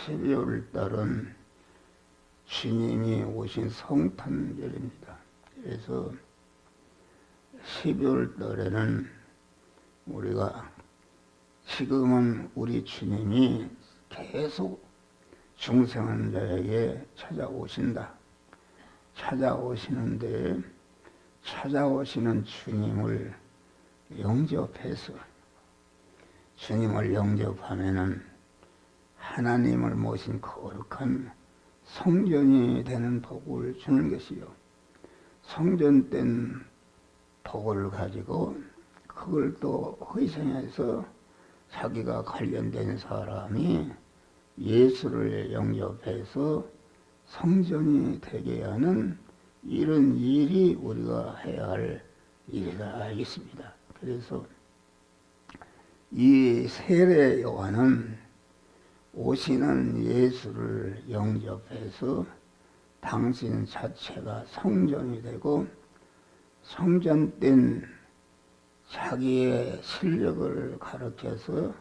12월 달은 주님이 오신 성탄절입니다. 그래서 12월 달에는 우리가 지금은 우리 주님이 계속 중생한 자에게 찾아오신다. 찾아오시는데 찾아오시는 주님을 영접해서 주님을 영접하면은 하나님을 모신 거룩한 성전이 되는 복을 주는 것이요. 성전된 복을 가지고 그걸 또 희생해서 자기가 관련된 사람이 예수를 영접해서 성전이 되게 하는 이런 일이 우리가 해야 할 일이라 알겠습니다. 그래서 이 세례 요한은 오시는 예수를 영접해서 당신 자체가 성전이 되고 성전된 자기의 실력을 가르쳐서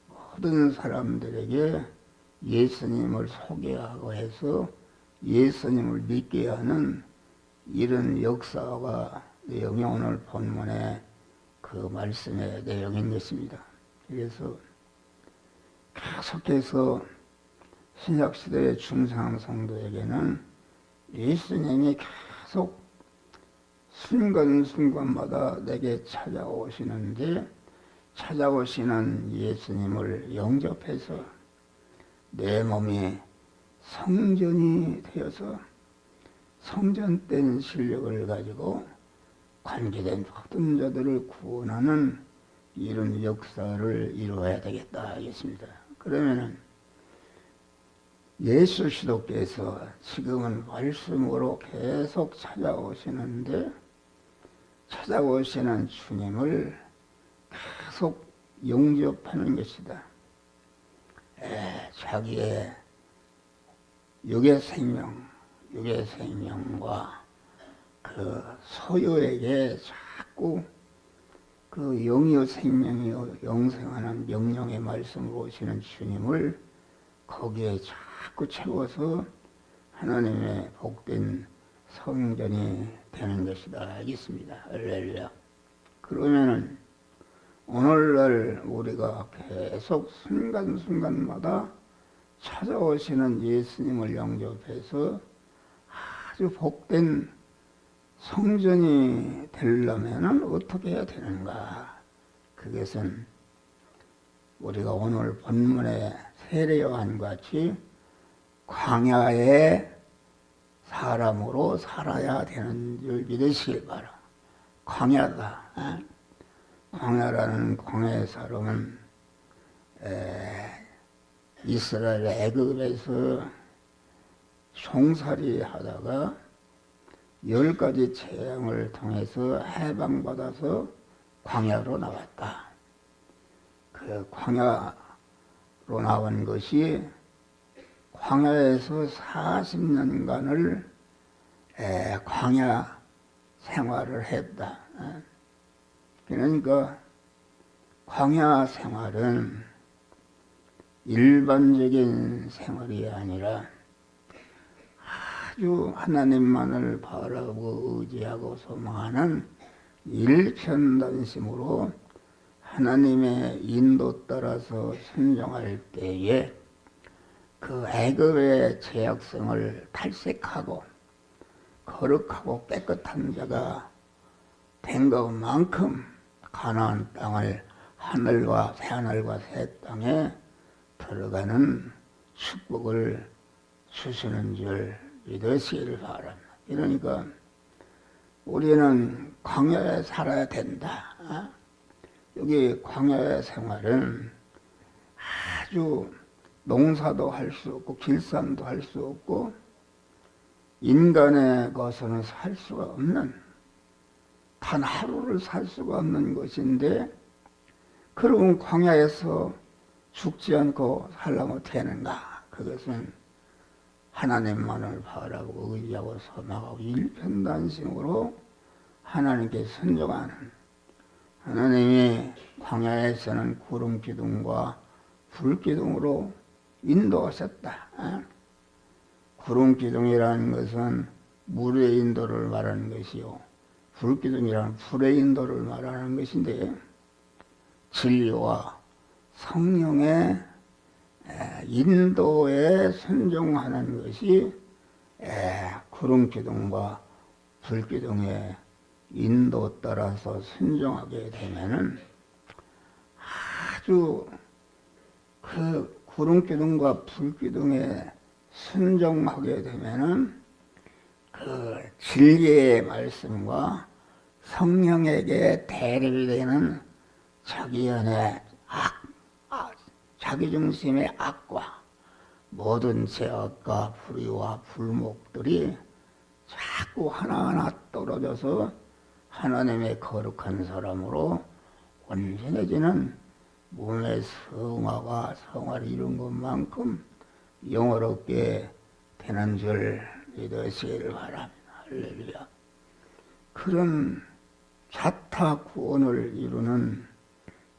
모든 사람들에게 예수님을 소개하고 해서 예수님을 믿게 하는 이런 역사가 내용이 오늘 본문의 그 말씀의 내용인 것입니다. 그래서 계속해서 신약시대의 중상 성도에게는 예수님이 계속 순간순간마다 내게 찾아오시는데 찾아오시는 예수님을 영접해서 내 몸이 성전이 되어서 성전된 실력을 가지고 관계된 모든 자들을 구원하는 이런 역사를 이루어야 되겠다 하겠습니다. 그러면은 예수 시도께서 지금은 말씀으로 계속 찾아오시는데 찾아오시는 주님을 계속 영접하는 것이다. 자기의 육의 생명과 그 소유에게 자꾸 그 영이요 생명이 영생하는 명령의 말씀으로 오시는 주님을 거기에 자꾸 채워서 하나님의 복된 성전이 되는 것이다 알겠습니다. 할렐루야. 그러면은 오늘날 우리가 계속 순간순간마다 찾아오시는 예수님을 영접해서 아주 복된 성전이 되려면 어떻게 해야 되는가? 그것은 우리가 오늘 본문의 세례요한 같이 광야의 사람으로 살아야 되는 줄 믿으시길 바라. 광야다. 광야라는 광야의 사람은 이스라엘 애굽에서 종살이 하다가 10가지 재앙을 통해서 해방받아서 광야로 나왔다. 그 광야로 나온 것이 광야에서 40년간을 광야 생활을 했다. 그러니까 광야 생활은 일반적인 생활이 아니라 아주 하나님만을 바라고 의지하고 소망하는 일편단심으로 하나님의 인도 따라서 순종할 때에 그 애굽의 죄악성을 탈색하고 거룩하고 깨끗한 자가 된 것만큼 가나안 땅을 하늘과 새하늘과 새 땅에 들어가는 축복을 주시는 줄 믿으시기를 바랍니다. 그러니까 우리는 광야에 살아야 된다. 여기 광야의 생활은 아주 농사도 할 수 없고 길쌈도 할 수 없고 인간의 것은 살 수가 없는 단 하루를 살 수가 없는 것인데 그러면 광야에서 죽지 않고 살려면 어떻게 하는가? 그것은 하나님만을 바라고 의지하고 소망하고 일편단심으로 하나님께 순종하는 하나님이 광야에서는 구름 기둥과 불 기둥으로 인도하셨다. 구름기둥이라는 것은 물의 인도를 말하는 것이요, 불기둥이라는 불의 인도를 말하는 것인데, 진리와 성령의 인도에 순종하는 것이 구름기둥과 불기둥의 인도 따라서 순종하게 되면은 아주 그 구름기둥과 불기둥에 순종하게 되면은 그 진리의 말씀과 성령에게 대립이 되는 자기연의 자기중심의 악과 모든 죄악과 불의와 불목들이 자꾸 하나하나 떨어져서 하나님의 거룩한 사람으로 온전해지는 몸의 성화가 성화를 이룬 것만큼 영어롭게 되는 줄 믿으시길 바랍니다. 할렐루야. 그런 자타 구원을 이루는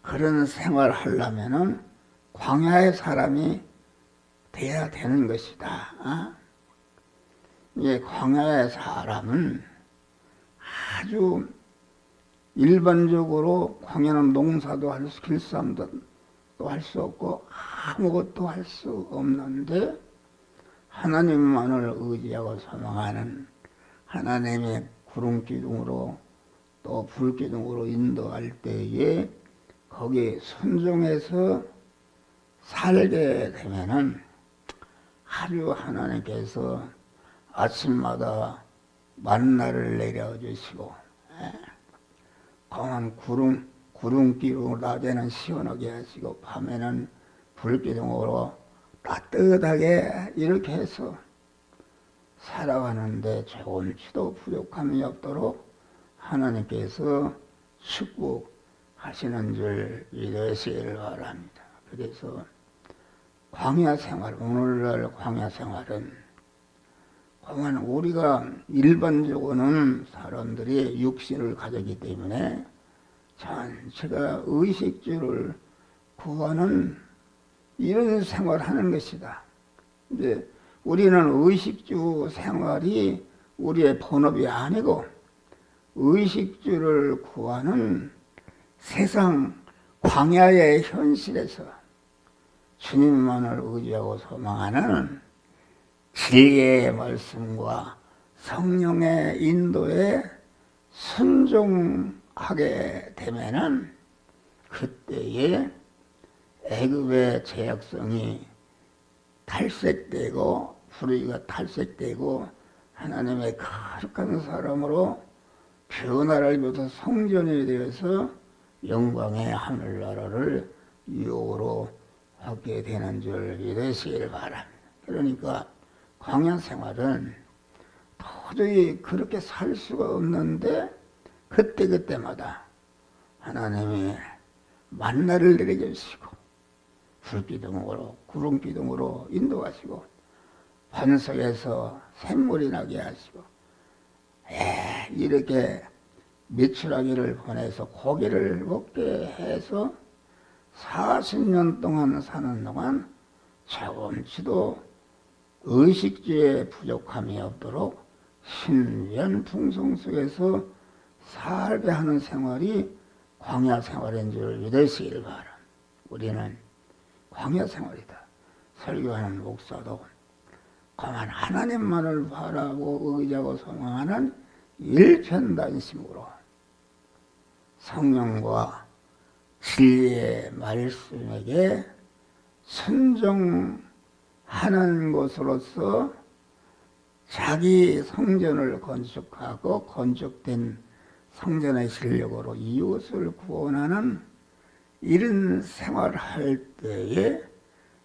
그런 생활을 하려면은 광야의 사람이 돼야 되는 것이다. 이 광야의 사람은 아주 일반적으로 광야는 농사도 할 수, 길쌈도 할 수 없고 아무것도 할 수 없는데 하나님만을 의지하고 소망하는 하나님의 구름기둥으로 또 불기둥으로 인도할 때에 거기에 순종해서 살게 되면은 아주 하나님께서 아침마다 만나를 내려주시고 강한 구름기로 낮에는 시원하게 하시고 밤에는 불기둥으로 따뜻하게 이렇게 해서 살아가는데 조금치도 부족함이 없도록 하나님께서 축복하시는 줄 믿으시길 바랍니다. 그래서 광야 생활, 오늘날 광야 생활은 그만 우리가 일반적으로는 사람들이 육신을 가졌기 때문에 전체가 의식주를 구하는 이런 생활을 하는 것이다. 이제 우리는 의식주 생활이 우리의 본업이 아니고 의식주를 구하는 세상 광야의 현실에서 주님만을 의지하고 소망하는 진리의 말씀과 성령의 인도에 순종하게 되면은 그때에 애굽의 죄악성이 탈색되고 불의가 탈색되고 하나님의 거룩한 사람으로 변화를 입어서 성전이 되어서 영광의 하늘나라를 유혹으로 하게 되는 줄 믿으시길 바랍니다. 그러니까 광야 생활은 도저히 그렇게 살 수가 없는데 그때그때마다 하나님이 만나를 내려주시고 불기둥으로 구름기둥으로 인도하시고 반석에서 샘물이 나게 하시고 이렇게 메추라기를 보내서 고기를 먹게 해서 40년 동안 사는 동안 조금치도 의식주에 부족함이 없도록 신변풍성 속에서 살게 하는 생활이 광야 생활인 줄 믿으시길 바랍니다. 우리는 광야 생활이다. 설교하는 목사도 가만 하나님만을 바라고 의지하고 소망하는 일편단심으로 성령과 진리의 말씀에게 순종하는 것으로서 자기 성전을 건축하고 건축된 성전의 실력으로 이웃을 구원하는 이런 생활을 할 때에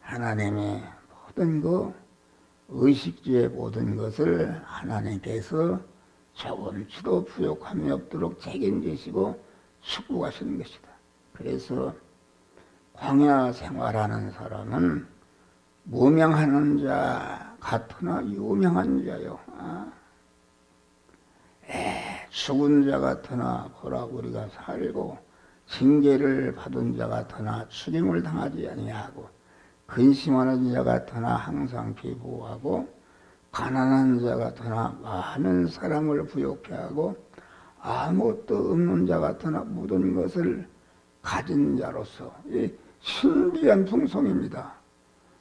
하나님의 모든 의식주의 모든 것을 하나님께서 조금치도 부족함이 없도록 책임지시고 축복하시는 것이다. 그래서 광야 생활하는 사람은 무명하는 자 같으나 유명한 자요. 죽은 자 같으나 보라 우리가 살고 징계를 받은 자 같으나 죽임을 당하지 아니하고 근심하는 자 같으나 항상 비보하고 가난한 자 같으나 많은 사람을 부욕해 하고 아무것도 없는 자 같으나 모든 것을 가진 자로서 이 신비한 풍성입니다.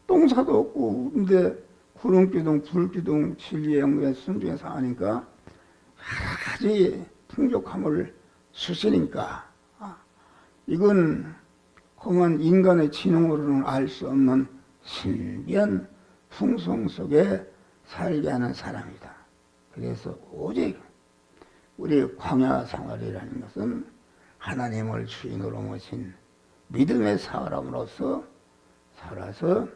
똥사도 없고 근데 구름기둥, 불기둥, 진리의 영구에 순종해서 하니까 여러 가지 풍족함을 주시니까 이건 그만 인간의 지능으로는 알 수 없는 신비한 풍성 속에 살게 하는 사람이다. 그래서 오직 우리 광야 생활이라는 것은 하나님을 주인으로 모신 믿음의 사람으로서 살아서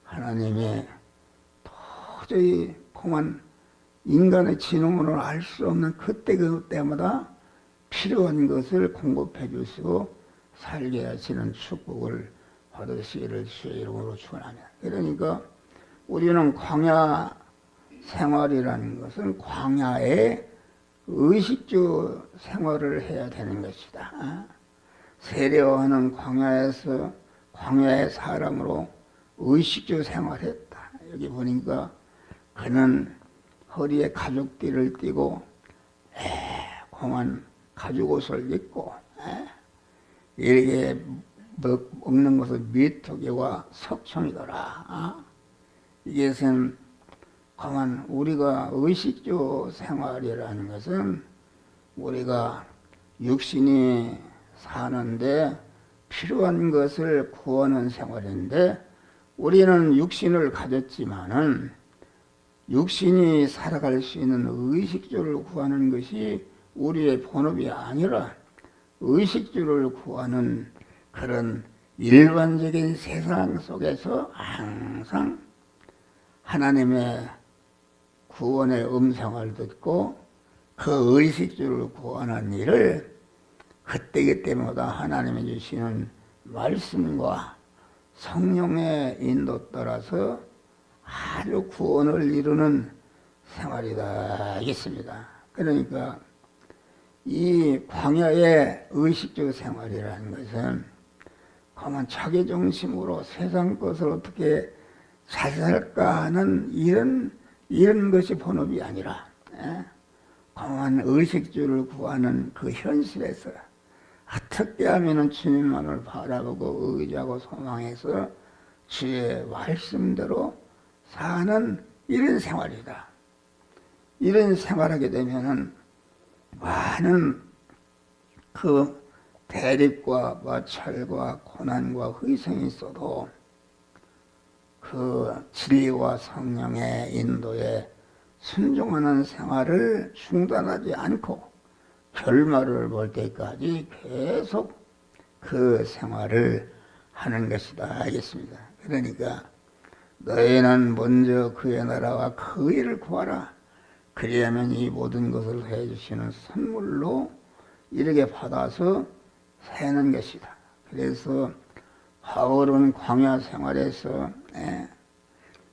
하나님의 도저히 그만 인간의 지능으로는 알 수 없는 그때마다 필요한 것을 공급해 주시고 살게 하시는 축복을 받으시기를 주의 이름으로 축원합니다. 그러니까 우리는 광야 생활이라는 것은 광야의 의식주 생활을 해야 되는 것이다. 세례요한은 광야에서 광야의 사람으로 의식주 생활했다. 여기 보니까 그는 허리에 가죽띠를 띠고 공한 가죽옷을 입고 이렇게 먹는 것은 미토기와 석청이더라. 이것은 가만 우리가 의식주 생활이라는 것은 우리가 육신이 사는데 필요한 것을 구하는 생활인데 우리는 육신을 가졌지만은 육신이 살아갈 수 있는 의식주를 구하는 것이 우리의 본업이 아니라 의식주를 구하는 그런 일반적인 세상 속에서 항상 하나님의 구원의 음성을 듣고 그 의식주를 구하는 일을 그때그때마다 하나님이 주시는 말씀과 성령의 인도 따라서 아주 구원을 이루는 생활이다 하겠습니다. 그러니까 이 광야의 의식주 생활이라는 것은 가만 자기 중심으로 세상 것을 어떻게 잘 살까 하는 이런 것이 본업이 아니라 가만 의식주를 구하는 그 현실에서 어떻게 하면 주님만을 바라보고 의지하고 소망해서 주의 말씀대로 사는 이런 생활이다. 이런 생활하게 되면은 많은 그 대립과 마찰과 고난과 희생이 있어도 그 진리와 성령의 인도에 순종하는 생활을 중단하지 않고 결말을 볼 때까지 계속 그 생활을 하는 것이다 하겠습니다. 그러니까 너희는 먼저 그의 나라와 그 일을 구하라. 그리하면 이 모든 것을 해주시는 선물로 이렇게 받아서 사는 것이다. 그래서 바울은 광야 생활에서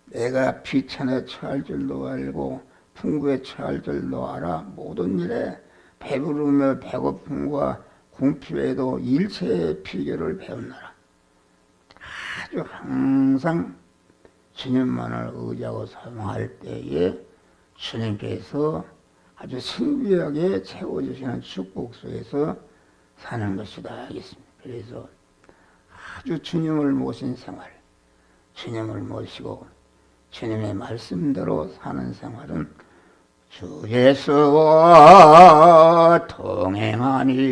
내가 비천에 처할 줄도 알고 풍부에 처할 줄도 알아 모든 일에 배부르며 배고픔과 궁핍에도 일체의 비결을 배웠노라. 아주 항상 주님만을 의지하고 사모할 때에 주님께서 아주 신비하게 채워주시는 축복 속에서 사는 것이다 하겠습니다. 그래서 아주 주님을 모신 생활, 주님을 모시고 주님의 말씀대로 사는 생활은 주 예수와 동행하니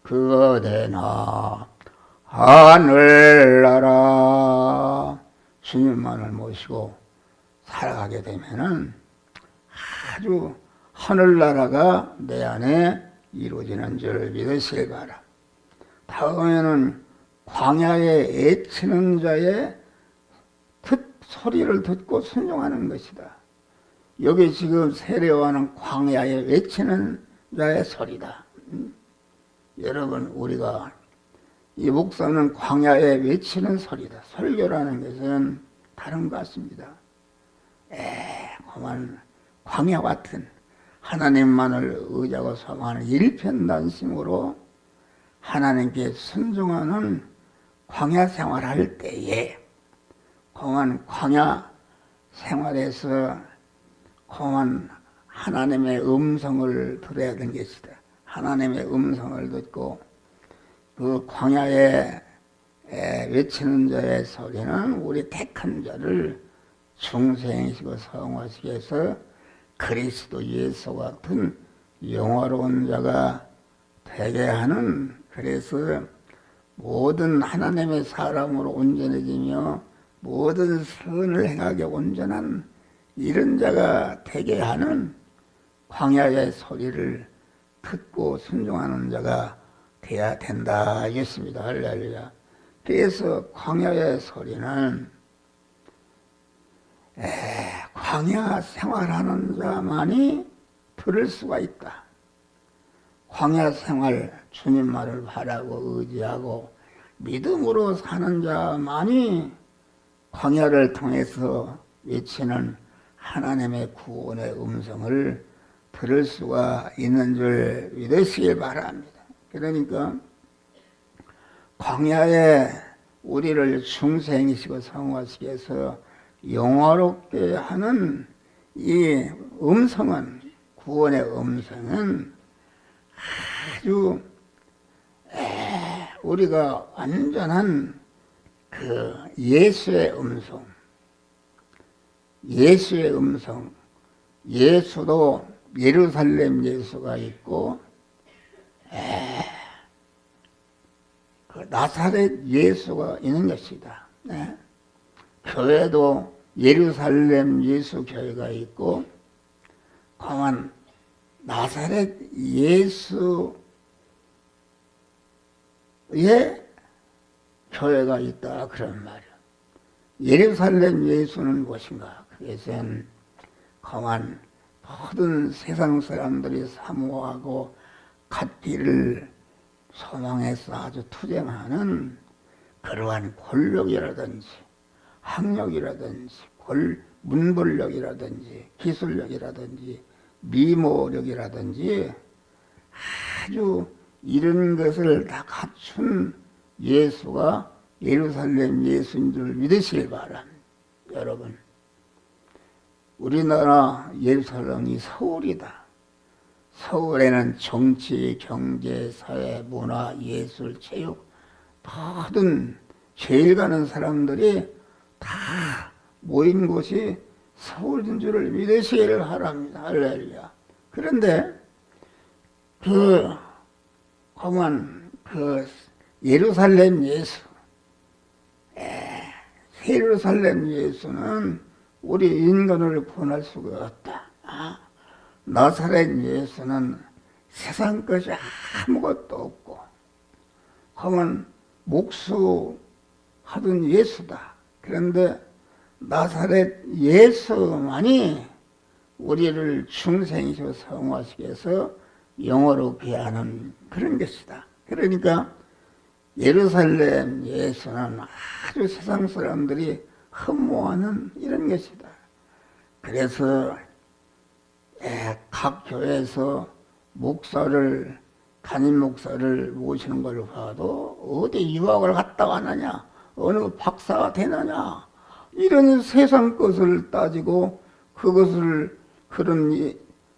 그대나 하늘나라. 주님만을 모시고 살아가게 되면은 아주 하늘나라가 내 안에 이루어지는 줄 믿으시기 바라. 다음에는 광야에 애치는 자의 소리를 듣고 순종하는 것이다. 여기 지금 세례요한은 광야에 외치는 자의 소리다. 여러분 우리가 이 목사는 광야에 외치는 소리다. 설교라는 것은 다른 것 같습니다. 그만 광야 같은 하나님만을 의지하고 소망하는 일편단심으로 하나님께 순종하는 광야 생활할 때에 공한 광야 생활에서 공한 하나님의 음성을 들어야 되는 것이다. 하나님의 음성을 듣고 그 광야에 외치는 자의 소리는 우리 택한 자를 중생이시고 성화시기 위해서 그리스도 예수 같은 영화로운 자가 되게 하는, 그래서 모든 하나님의 사람으로 온전해지며 모든 선을 행하게 온전한 이런 자가 되게 하는 광야의 소리를 듣고 순종하는 자가 되어야 된다 했습니다. 할렐루야. 그래서 광야의 소리는 광야 생활하는 자만이 들을 수가 있다. 광야 생활, 주님 말을 바라고 의지하고 믿음으로 사는 자만이 광야를 통해서 외치는 하나님의 구원의 음성을 들을 수가 있는 줄 믿으시길 바랍니다. 그러니까 광야에 우리를 중생이시고 성화시기 위해서 영화롭게 하는 이 음성은, 구원의 음성은 아주 우리가 완전한 그 예수의 음성, 예수의 음성, 예수도 예루살렘 예수가 있고 그 나사렛 예수가 있는 것이다. 네. 교회도 예루살렘 예수 교회가 있고 공한 나사렛 예수의 교회가 있다 그런 말이야. 예루살렘 예수는 무엇인가? 그것은 공한 모든 세상 사람들이 사모하고 갖기를 소망해서 아주 투쟁하는 그러한 권력이라든지 학력이라든지 문벌력이라든지 기술력이라든지 미모력이라든지 아주 이런 것을 다 갖춘 예수가 예루살렘 예수인 줄 믿으시길 바랍니다. 여러분, 우리나라 예루살렘이 서울이다. 서울에는 정치, 경제, 사회, 문화, 예술, 체육 모든 제일 가는 사람들이 다 모인 곳이 서울인 줄을 믿으시기를 바랍니다. 할렐루야. 그런데 그 예루살렘 예수, 예루살렘 예수는 우리 인간을 구원할 수가 없다. 나사렛 예수는 세상 것이 아무것도 없고 하면 목수하던 예수다. 그런데 나사렛 예수만이 우리를 중생이시고 성화시기 위해서 영어롭게 하는 그런 것이다. 그러니까 예루살렘 예수는 아주 세상 사람들이 흠모하는 이런 것이다. 그래서 각 교회에서 목사를, 담임 목사를 모시는 걸 봐도 어디 유학을 갔다 왔느냐, 어느 박사가 되느냐, 이런 세상 것을 따지고 그것을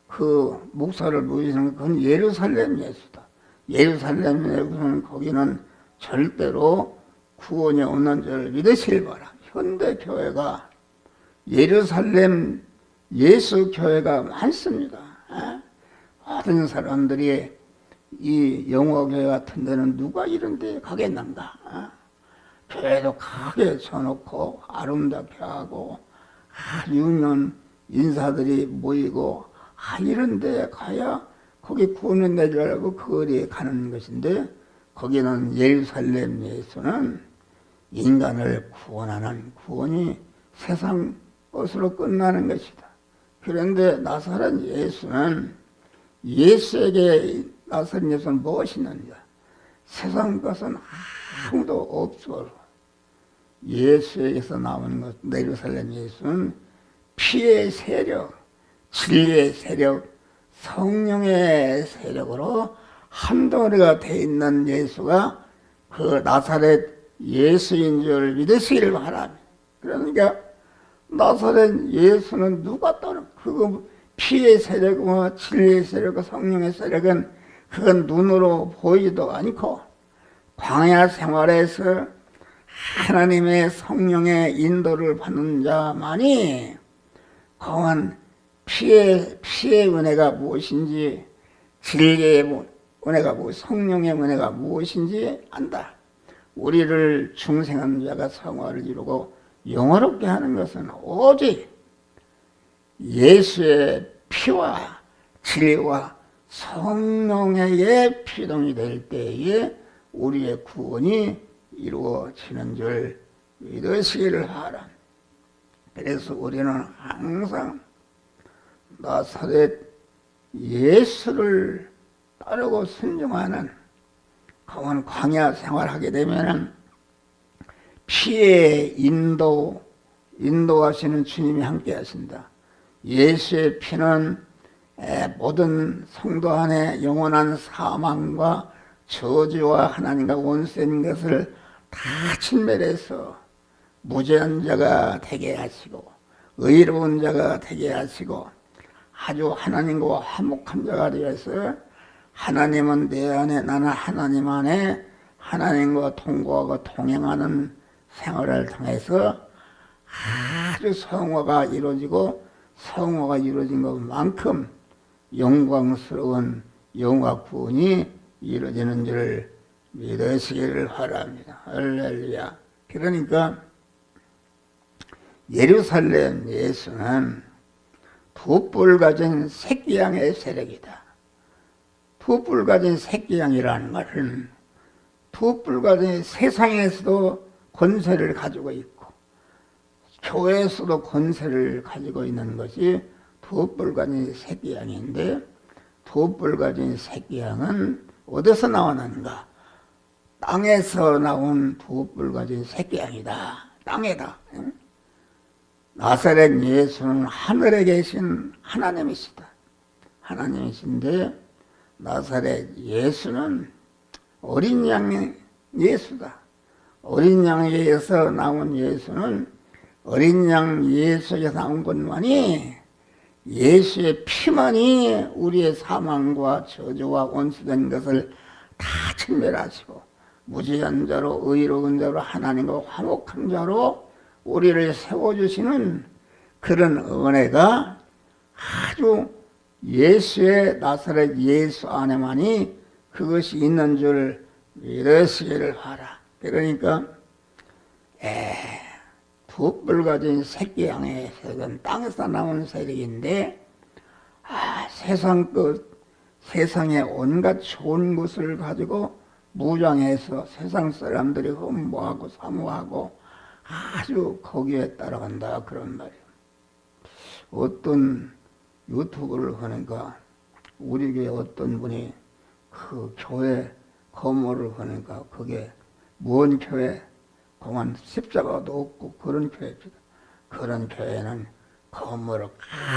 그 목사를 모시는 그건 예루살렘 예수다. 예루살렘 예수는 거기는 절대로 구원이 없는 줄 믿으시길 바랍니다. 현대 교회가 예루살렘 예수 교회가 많습니다. 모든 사람들이 이 영어교회 같은 데는 누가 이런 데 가겠는가? 교회도 크게 쳐놓고 아름답게 하고 유명 인사들이 모이고 이런 데 가야 거기 구원을 내주려고 그 거리에 가는 것인데 거기는 예루살렘 예수는 인간을 구원하는 구원이 세상 것으로 끝나는 것이다. 그런데 나사렛 예수는 예수에게 나사렛 예수는 무엇이 있느냐? 세상 것은 아무도 없어. 예수에게서 나오는 것, 예루살렘 예수는 피의 세력, 진리의 세력, 성령의 세력으로 한 덩어리가 돼 있는 예수가 그 나사렛 예수인 줄 믿으시기를 바랍니다. 그러니까 나사렛 예수는 누가 따르 그거 피의 세력과 진리의 세력과 성령의 세력은 그건 눈으로 보이지도 않고 광야 생활에서 하나님의 성령의 인도를 받는 자만이 그건 피의 은혜가 무엇인지 진리의 은혜가 성령의 은혜가 무엇인지 안다. 우리를 중생한 자가 성화를 이루고 영화롭게 하는 것은 오직 예수의 피와 진리와 성령의 피동이 될 때에 우리의 구원이 이루어지는 줄 믿으시기를 바랍니다. 그래서 우리는 항상 나사렛 예수를 따르고 순종하는 그런 광야 생활하게 되면은 피의 인도하시는 주님이 함께 하신다. 예수의 피는 모든 성도 안에 영원한 사망과 저주와 하나님과 원수인 것을 다 진멸해서 무죄한 자가 되게 하시고 의로운 자가 되게 하시고 아주 하나님과 화목한 자가 되어서 하나님은 내 안에 나는 하나님 안에 하나님과 동거하고 동행하는 생활을 통해서 아주 성화가 이루어지고 성화가 이루어진 것만큼 영광스러운 영화 구원이 이루어지는 줄 믿으시기를 바랍니다. 할렐루야. 그러니까 예루살렘 예수는 두 뿔 가진 새끼양의 세력이다. 두 뿔 가진 새끼양이라는 말은 두 뿔 가진 세상에서도 권세를 가지고 있고 교회에서도 권세를 가지고 있는 것이 두 뿔 가진 새끼양인데 두 뿔 가진 새끼양은 어디서 나오는가? 땅에서 나온 두 뿔 가진 새끼양이다. 땅에다. 나사렛 예수는 하늘에 계신 하나님이시다. 하나님이신데 나사렛 예수는 어린 양의 예수다. 어린 양에서 나온 예수는 어린 양 예수에서 나온 것만이 예수의 피만이 우리의 사망과 저주와 원수된 것을 다 진멸하시고 무죄한 자로 의로운 자로 하나님과 화목한 자로 우리를 세워주시는 그런 은혜가 아주 예수의 나사렛 예수 안에만이 그것이 있는 줄 믿으시기를 바라. 그러니까 두 뿔 가진 새끼 양의 세력은 땅에서 나온 세력인데 세상의 온갖 좋은 것을 가지고 무장해서 세상 사람들이 흠모하고 사모하고 아주 거기에 따라간다 그런 말이에요. 어떤 유튜브를 하니까 우리 교회 어떤 분이 그 교회 건물을 하니까 그게 뭔 교회 그만 십자가도 없고 그런 교회입니다. 그런 교회는 건물을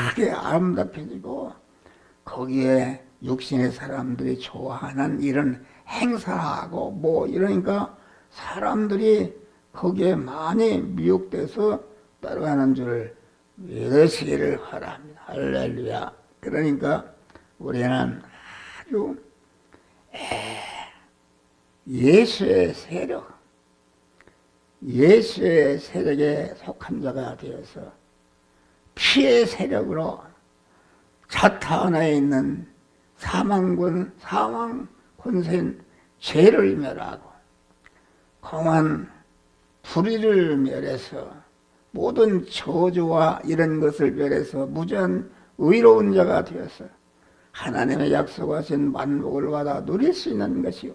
크게 아름답해지고 거기에 육신의 사람들이 좋아하는 이런 행사하고 뭐 이러니까 사람들이 거기에 많이 미혹돼서 따라가는 줄 믿으시기를 바랍니다. 할렐루야. 그러니까 우리는 아주 예수의 세력, 예수의 세력에 속한 자가 되어서 피의 세력으로 자타 안에 있는 사망 권세인 죄를 멸하고 공한 불의를 멸해서 모든 저주와 이런 것을 멸해서 무죄한 의로운 자가 되어서 하나님의 약속하신 만복을 받아 누릴 수 있는 것이요.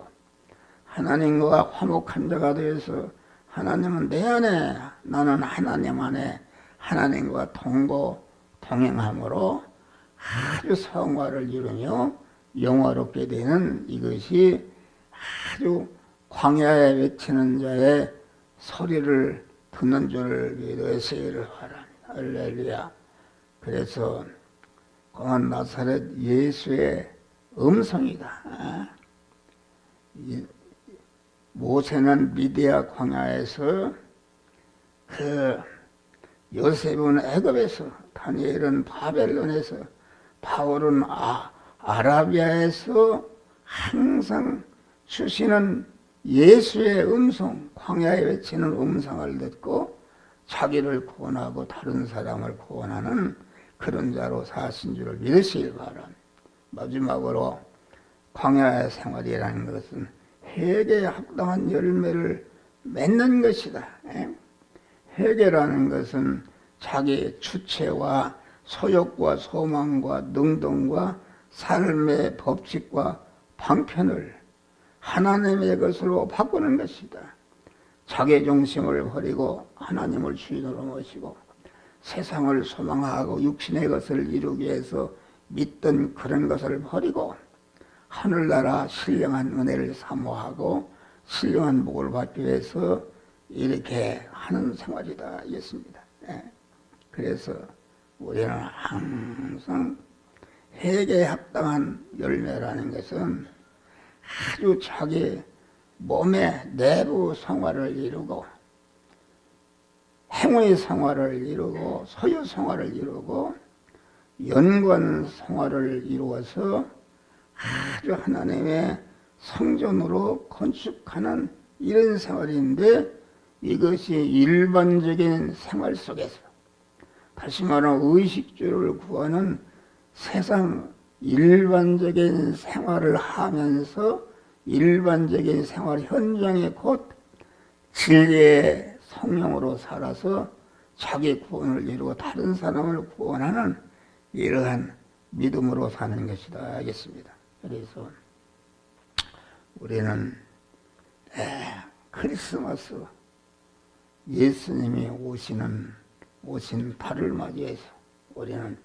하나님과 화목한 자가 되어서 하나님은 내 안에 나는 하나님 안에 하나님과 동행함으로 아주 성화를 이루며 영화롭게 되는 이것이 아주 광야에 외치는 자의 소리를 듣는 줄 믿으시기를 바랍니다. 할렐루야. 그래서 공한 나사렛 예수의 음성이다. 모세는 미디아 광야에서, 그 요셉은 애굽에서, 다니엘은 바벨론에서, 바울은 아라비아에서 항상 주시는 예수의 음성, 광야에 외치는 음성을 듣고 자기를 구원하고 다른 사람을 구원하는 그런 자로 사신 줄을 믿으시길 바랍니다. 마지막으로 광야의 생활이라는 것은 회개에 합당한 열매를 맺는 것이다. 회개라는 것은 자기 주체와 소욕과 소망과 능동과 삶의 법칙과 방편을 하나님의 것으로 바꾸는 것이다. 자기 중심을 버리고 하나님을 주인으로 모시고 세상을 소망하고 육신의 것을 이루기 위해서 믿던 그런 것을 버리고 하늘나라 신령한 은혜를 사모하고 신령한 복을 받기 위해서 이렇게 하는 생활이다 했습니다. 그래서 우리는 항상 회개에 합당한 열매라는 것은 아주 자기 몸의 내부 생활을 이루고 행위 생활을 이루고 소유 생활을 이루고 연관 생활을 이루어서 아주 하나님의 성전으로 건축하는 이런 생활인데, 이것이 일반적인 생활 속에서, 다시 말하면 의식주를 구하는 세상 일반적인 생활을 하면서 일반적인 생활 현장에 곧 진리의 성령으로 살아서 자기 구원을 이루고 다른 사람을 구원하는 이러한 믿음으로 사는 것이다 하겠습니다. 그래서 우리는 크리스마스 예수님이 오신 달을 맞이해서 우리는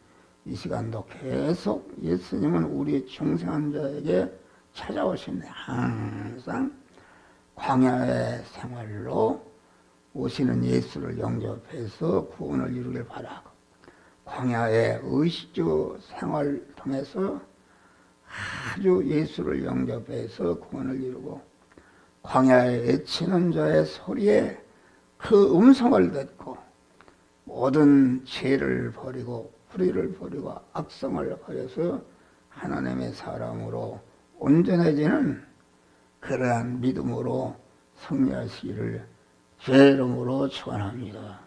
이 시간도 계속 예수님은 우리 중생한 자에게 찾아오시는데 항상 광야의 생활로 오시는 예수를 영접해서 구원을 이루길 바라고, 광야의 의식주 생활을 통해서 아주 예수를 영접해서 구원을 이루고, 광야에 외치는 자의 소리에 그 음성을 듣고 모든 죄를 버리고 불의를 버리고 악성을 버려서 하나님의 사람으로 온전해지는 그러한 믿음으로 승리하시기를 주의 이름으로 축원합니다.